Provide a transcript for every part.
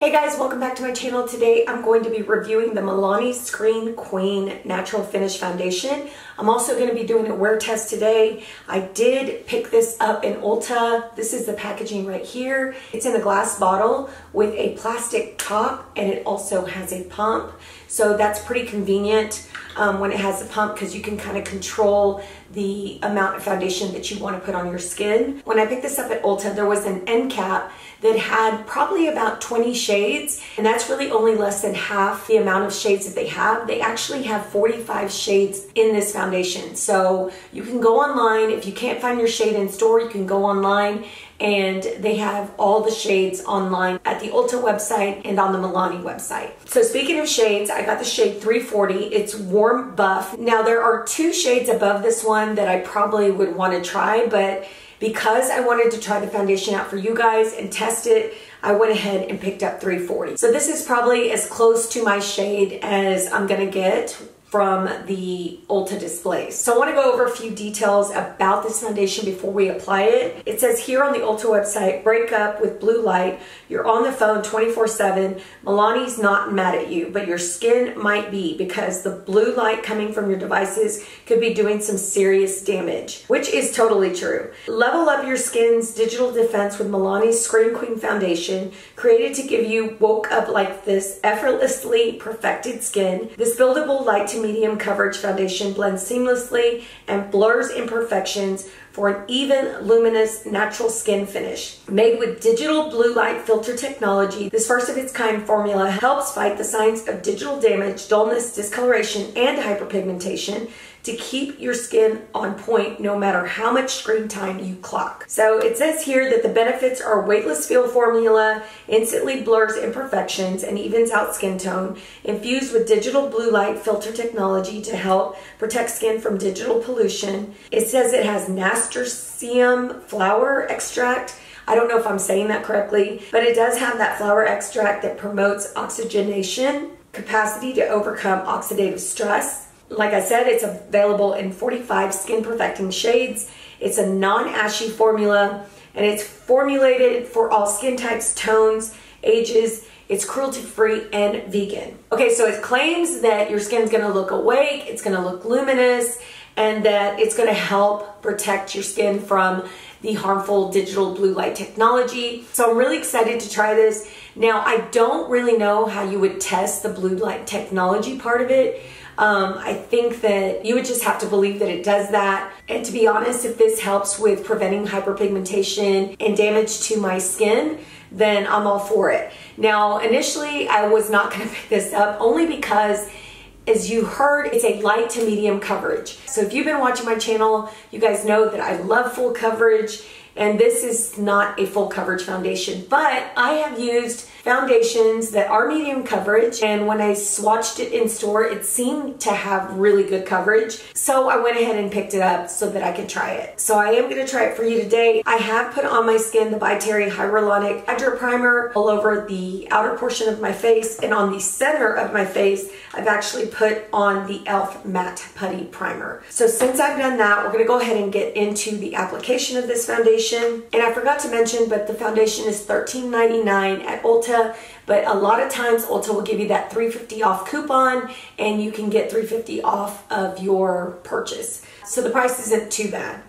Hey guys, welcome back to my channel. Today I'm going to be reviewing the Milani Screen Queen Natural Finish Foundation. I'm also going to be doing a wear test today. I did pick this up in Ulta. This is the packaging right here. It's in a glass bottle with a plastic top, and it also has a pump. So that's pretty convenient when it has a pump, because you can kind of control the amount of foundation that you want to put on your skin. When I picked this up at Ulta, there was an end cap that had probably about 20 shades, and that's really only less than half the amount of shades that they have. They actually have 45 shades in this foundation. So you can go online. If you can't find your shade in store, you can go online, and they have all the shades online at the Ulta website and on the Milani website. So speaking of shades, I got the shade 340. It's Warm Buff. Now there are two shades above this one that I probably would want to try, but because I wanted to try the foundation out for you guys and test it, I went ahead and picked up 340. So this is probably as close to my shade as I'm gonna get from the Ulta displays. So I want to go over a few details about this foundation before we apply it. It says here on the Ulta website, break up with blue light. You're on the phone 24/7. Milani's not mad at you, but your skin might be, because the blue light coming from your devices could be doing some serious damage, which is totally true. Level up your skin's digital defense with Milani's Screen Queen Foundation, created to give you woke up like this, effortlessly perfected skin. This buildable light to medium coverage foundation blends seamlessly and blurs imperfections for an even, luminous, natural skin finish. Made with digital blue light filter technology, this first of its kind formula helps fight the signs of digital damage, dullness, discoloration, and hyperpigmentation to keep your skin on point no matter how much screen time you clock. So it says here that the benefits are weightless feel formula, instantly blurs imperfections and evens out skin tone, infused with digital blue light filter technology to help protect skin from digital pollution. It says it has nasturtium flower extract. I don't know if I'm saying that correctly, but it does have that flower extract that promotes oxygenation, capacity to overcome oxidative stress. Like I said, it's available in 45 skin perfecting shades. It's a non-ashy formula, and it's formulated for all skin types, tones, ages. It's cruelty-free and vegan. Okay, so it claims that your skin's gonna look awake, it's gonna look luminous, and that it's gonna help protect your skin from the harmful digital blue light technology. So I'm really excited to try this. Now, I don't really know how you would test the blue light technology part of it. I think that you would just have to believe that it does that. And to be honest, if this helps with preventing hyperpigmentation and damage to my skin, then I'm all for it. Now, initially, I was not going to pick this up, only because, as you heard, it's a light to medium coverage. So if you've been watching my channel, you guys know that I love full coverage, and this is not a full coverage foundation, but I have used foundations that are medium coverage, and when I swatched it in store, it seemed to have really good coverage. So I went ahead and picked it up so that I could try it. So I am gonna try it for you today. I have put on my skin the By Terry Hyaluronic Hydra Primer all over the outer portion of my face, and on the center of my face, I've actually put on the e.l.f. Matte Putty Primer. So since I've done that, we're gonna go ahead and get into the application of this foundation. And I forgot to mention, but the foundation is $13.99 at Ulta. But a lot of times Ulta will give you that $3.50 off coupon, and you can get $3.50 off of your purchase. So the price isn't too bad.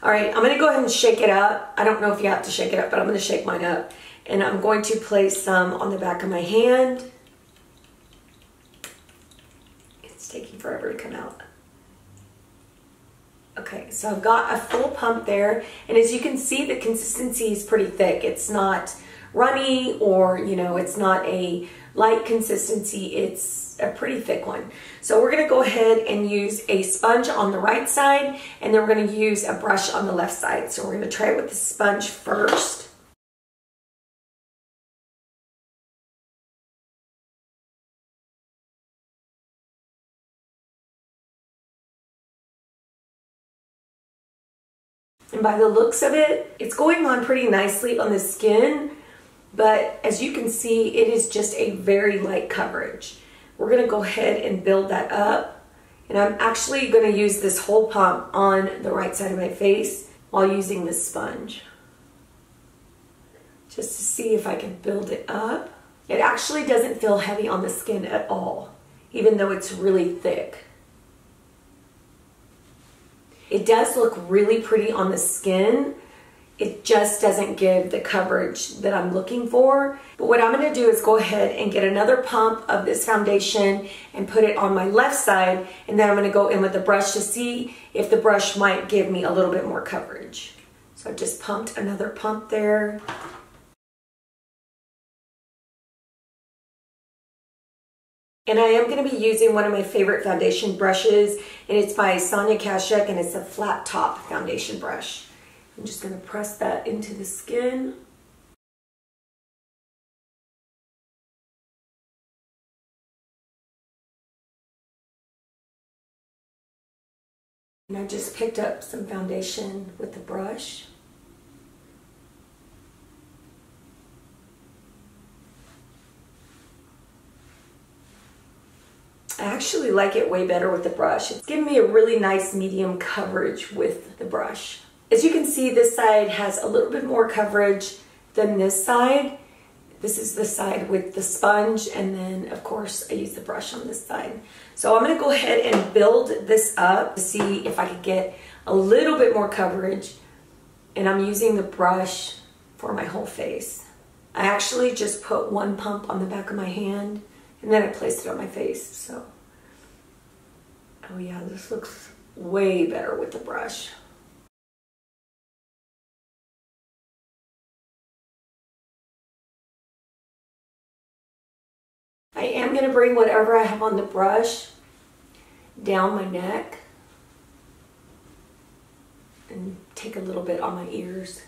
All right, I'm gonna go ahead and shake it up. I don't know if you have to shake it up, but I'm gonna shake mine up. And I'm going to place some on the back of my hand. It's taking forever to come out. Okay, so I've got a full pump there, and as you can see, the consistency is pretty thick. It's not runny, or it's not a light consistency. It's a pretty thick one. So we're gonna go ahead and use a sponge on the right side, and then we're gonna use a brush on the left side. So we're gonna try it with the sponge first. And by the looks of it, it's going on pretty nicely on the skin. But as you can see, it is just a very light coverage. We're gonna go ahead and build that up. And I'm actually gonna use this whole pump on the right side of my face while using this sponge, just to see if I can build it up. It actually doesn't feel heavy on the skin at all, even though it's really thick. It does look really pretty on the skin. It just doesn't give the coverage that I'm looking for. But what I'm going to do is go ahead and get another pump of this foundation and put it on my left side, and then I'm going to go in with the brush to see if the brush might give me a little bit more coverage. So I've just pumped another pump there. And I am going to be using one of my favorite foundation brushes, and it's by Sonia Kashuk, and it's a flat top foundation brush. I'm just going to press that into the skin. And I just picked up some foundation with the brush. I actually like it way better with the brush. It's giving me a really nice medium coverage with the brush. As you can see, this side has a little bit more coverage than this side. This is the side with the sponge, and then of course I use the brush on this side. So I'm going to go ahead and build this up to see if I could get a little bit more coverage, and I'm using the brush for my whole face. I actually just put one pump on the back of my hand, and then I placed it on my face. So, oh yeah, this looks way better with the brush. I am going to bring whatever I have on the brush down my neck and take a little bit on my ears.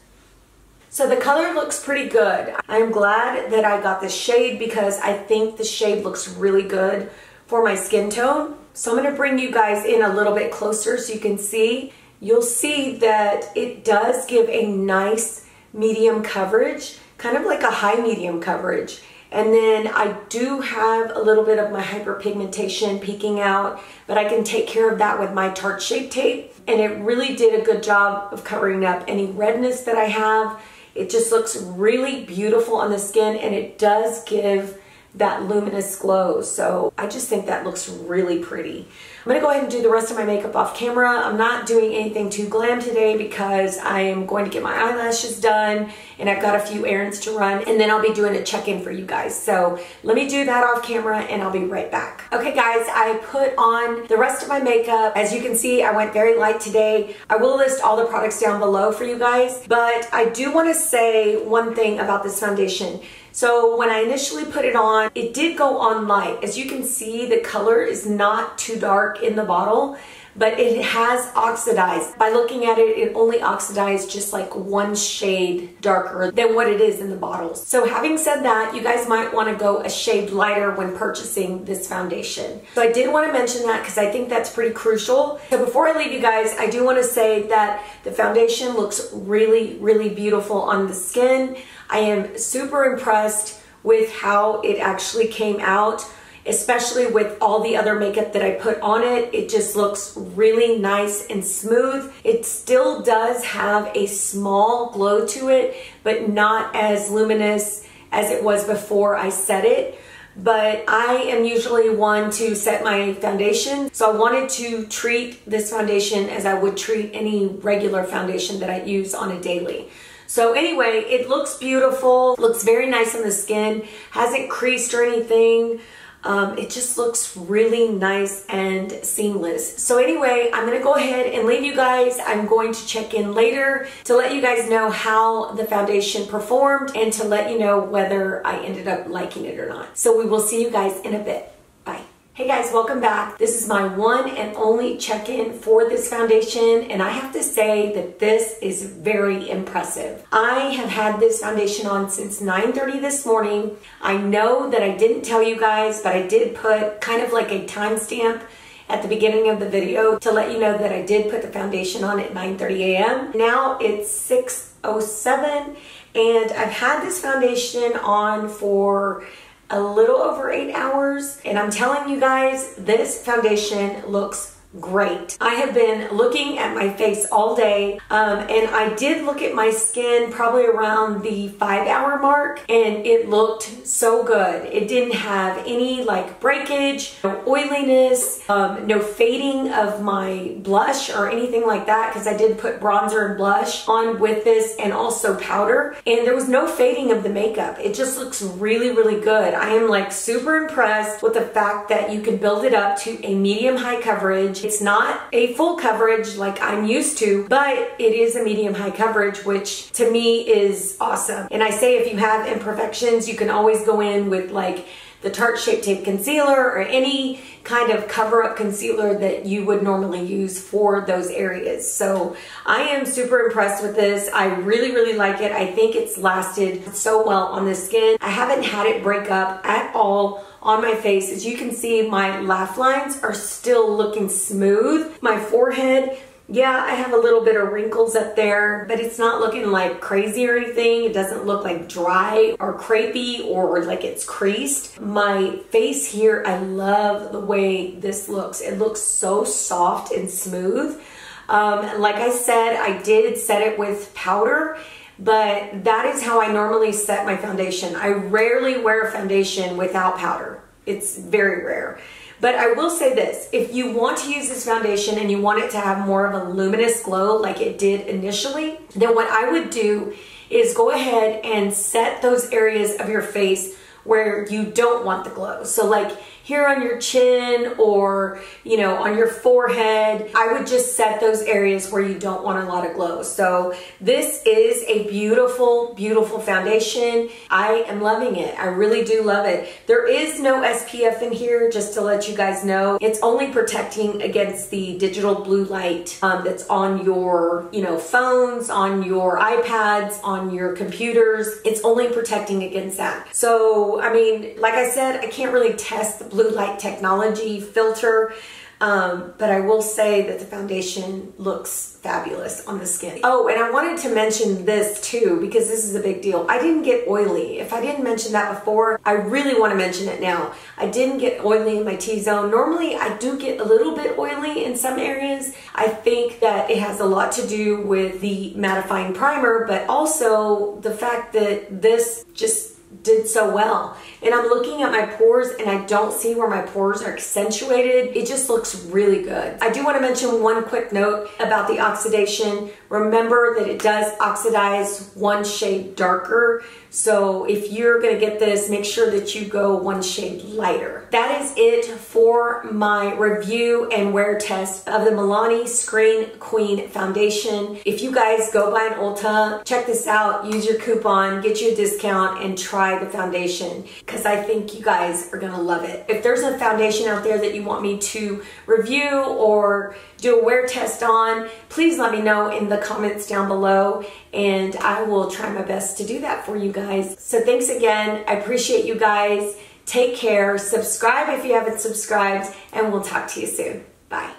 So the color looks pretty good. I'm glad that I got this shade because I think the shade looks really good for my skin tone. So I'm going to bring you guys in a little bit closer so you can see. You'll see that it does give a nice medium coverage, kind of like a high medium coverage. And then I do have a little bit of my hyperpigmentation peeking out, but I can take care of that with my Tarte Shape Tape. And it really did a good job of covering up any redness that I have. It just looks really beautiful on the skin, and it does give that luminous glow. So I just think that looks really pretty. I'm gonna go ahead and do the rest of my makeup off camera. I'm not doing anything too glam today because I am going to get my eyelashes done, and I've got a few errands to run, and then I'll be doing a check-in for you guys. So let me do that off camera and I'll be right back. Okay guys, I put on the rest of my makeup. As you can see, I went very light today. I will list all the products down below for you guys, but I do wanna say one thing about this foundation. So when I initially put it on, it did go on light. As you can see, the color is not too dark in the bottle, but it has oxidized. By looking at it, it only oxidized just like one shade darker than what it is in the bottles. So having said that, you guys might want to go a shade lighter when purchasing this foundation. So I did want to mention that because I think that's pretty crucial. So before I leave you guys, I do want to say that the foundation looks really, really beautiful on the skin. I am super impressed with how it actually came out, especially with all the other makeup that I put on it. It just looks really nice and smooth. It still does have a small glow to it, but not as luminous as it was before I set it. But I am usually one to set my foundation, so I wanted to treat this foundation as I would treat any regular foundation that I use on a daily. So anyway, it looks beautiful, looks very nice on the skin, hasn't creased or anything. It just looks really nice and seamless. So anyway, I'm going to go ahead and leave you guys. I'm going to check in later to let you guys know how the foundation performed and to let you know whether I ended up liking it or not. So we will see you guys in a bit. Bye. Hey guys, welcome back. This is my one and only check-in for this foundation, and I have to say that this is very impressive. I have had this foundation on since 9:30 this morning. I know that I didn't tell you guys, but I did put kind of like a timestamp at the beginning of the video to let you know that I did put the foundation on at 9:30 a.m. Now it's 6:07, and I've had this foundation on for a little over 8 hours, and I'm telling you guys, this foundation looks great. I have been looking at my face all day, and I did look at my skin probably around the 5-hour mark, and it looked so good. It didn't have any like breakage, no oiliness, no fading of my blush or anything like that, because I did put bronzer and blush on with this and also powder, and there was no fading of the makeup. It just looks really, really good. I am like super impressed with the fact that you can build it up to a medium high coverage. It's not a full coverage like I'm used to, but it is a medium high coverage, which to me is awesome. And I say if you have imperfections, you can always go in with like the Tarte Shape Tape Concealer or any kind of cover-up concealer that you would normally use for those areas. So I am super impressed with this. I really, really like it. I think it's lasted so well on the skin. I haven't had it break up at all on my face. As you can see, my laugh lines are still looking smooth. My forehead, yeah, I have a little bit of wrinkles up there, but it's not looking like crazy or anything. It doesn't look like dry or crepey or like it's creased. My face here, I love the way this looks. It looks so soft and smooth. Like I said, I did set it with powder, but that is how I normally set my foundation. I rarely wear a foundation without powder. It's very rare. But I will say this, if you want to use this foundation and you want it to have more of a luminous glow like it did initially, then what I would do is go ahead and set those areas of your face where you don't want the glow. So like here on your chin or, you know, on your forehead, I would just set those areas where you don't want a lot of glow. So this is a beautiful, beautiful foundation. I am loving it. I really do love it. There is no SPF in here, just to let you guys know. It's only protecting against the digital blue light that's on your, you know, phones, on your iPads, on your computers. It's only protecting against that. So, I mean, like I said, I can't really test the blue light technology filter, but I will say that the foundation looks fabulous on the skin. Oh, and I wanted to mention this too, because this is a big deal. I didn't get oily. If I didn't mention that before, I really want to mention it now. I didn't get oily in my T-zone. Normally, I do get a little bit oily in some areas. I think that it has a lot to do with the mattifying primer, but also the fact that this just did so well. And I'm looking at my pores and I don't see where my pores are accentuated. It just looks really good. I do want to mention one quick note about the oxidation. Remember that it does oxidize one shade darker. So if you're going to get this, make sure that you go one shade lighter. That is it for my review and wear test of the Milani Screen Queen Foundation. If you guys go by an Ulta, check this out, use your coupon, get you a discount, and try the foundation, because I think you guys are going to love it. If there's a foundation out there that you want me to review or do a wear test on, please let me know in the comments down below, and I will try my best to do that for you guys. So thanks again. I appreciate you guys. Take care. Subscribe if you haven't subscribed, and we'll talk to you soon. Bye.